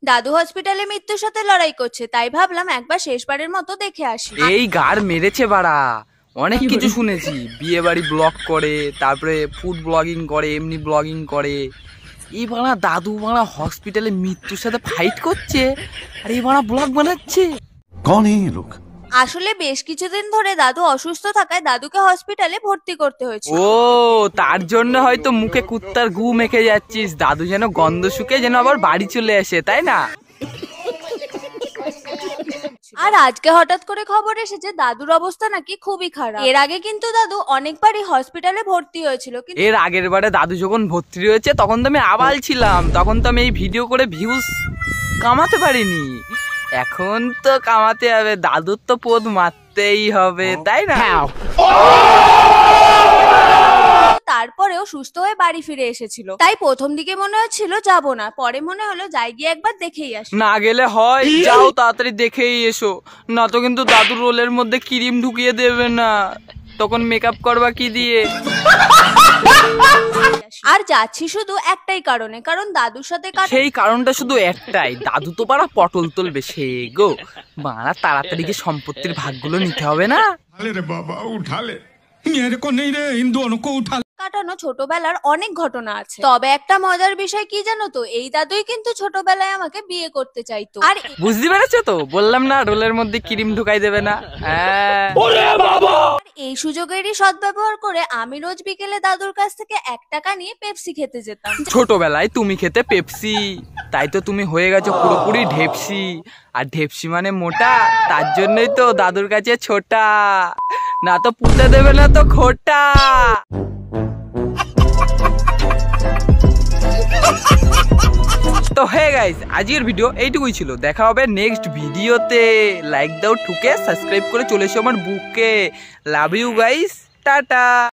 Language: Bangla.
দাদু হসপিটালে মৃত্যুর সাথে লড়াই করছে, তাই ভাবলাম একবার শেষবারের মতো দেখে আসি। এই গাড় মেরেছে বাড়া, অনেক কিছু শুনেছি। বিয়ে বাড়ি ব্লগ করে, তারপরে ফুড ব্লগিং করে, এমনি ব্লগিং করে। এই বাড়া দাদু বাড়া হসপিটালে মৃত্যুর সাথে ফাইট করছে, আর এই বাড়া ব্লগ বানাচ্ছে। कौन है ये लोग? আসলে বেশ কিছুদিন ধরে দাদু অসুস্থ থাকায় দাদুকে হসপিটালে ভর্তি করতে হয়েছে। ও তার জন্য হয়তো মুখে কুত্তার গু মেখে যাচ্ছিস, দাদু যেন গন্ধ শুকে যেন আবার বাড়ি চলে আসে, তাই না? আর আজকে হঠাৎ করে খবর এসেছে দাদুর অবস্থা নাকি খুবই খারাপ। এর আগে কিন্তু দাদু অনেকবারই হসপিটালে ভর্তি হয়েছিল, কিন্তু এর আগের বারে দাদু যখন ভর্তি হয়েছে তখন তো আমি আবাল ছিলাম, তখন তো আমি এই ভিডিও করে ভিউজ কামাতে পারিনি। এখন তো কামাতে হবে, দাদুর তো পোদ মারতেই হবে, তাই না? তারপরেও সুস্থ হয়ে বাড়ি ফিরে এসেছিল, তাই প্রথম দিকে মনে হচ্ছিল যাব না, পরে মনে হলো যাই গিয়ে একবার দেখেই আসি। না গেলে হয়, যাও তাড়াতাড়ি দেখেই এসো, না তো কিন্তু দাদুর রোলের মধ্যে ক্রিম ঢুকিয়ে দেবে না, তখন মেকআপ করবা কি দিয়ে? আর যাচ্ছি শুধু একটাই কারণে, কারণ দাদুর সাথে সেই কারণটা শুধু একটাই, দাদু তো পারা পটল তুলবে সে গো বাড়া, তাড়াতাড়ি গিয়ে সম্পত্তির ভাগগুলো নিতে হবে না? रे बाबा उठा ले, मेरे को नहीं रे, इन दोनों को उठा। কাটানো ছোটবেলার অনেক ঘটনা আছে, তবে একটা মজার বিষয় কি জানো তো, এই দাদুই কিন্তু ছোটবেলায় আমাকে বিয়ে করতে চাইতো। আর বুঝতে পেরেছো তো, বললাম না রোলের মধ্যে ক্রিম ঢুকাই দেবে না। এই সুযোগেরই সদ্ব্যবহার করে আমি রোজ বিকেলে দাদুর কাছ থেকে 1 টাকা নিয়ে পেপসি খেতে যেতাম। ছোটবেলায় তুমি খেতে পেপসি, তাই তো তুমি হয়ে গেছো পুরোপুরি ঢেপসি, আর ঢেপসি মানে মোটা, তার জন্যই তো দাদুর কাছে ছোটা, না তো পুঁতে দেবে না তো খোটা। তো হে গাইস, আজকের ভিডিও এইটুকুই ছিল, দেখা হবে নেক্সট ভিডিওতে। লাইক দাও ঠুকে, সাবস্ক্রাইব করে চলে এসো আমার বুকে। Love you guys, tata.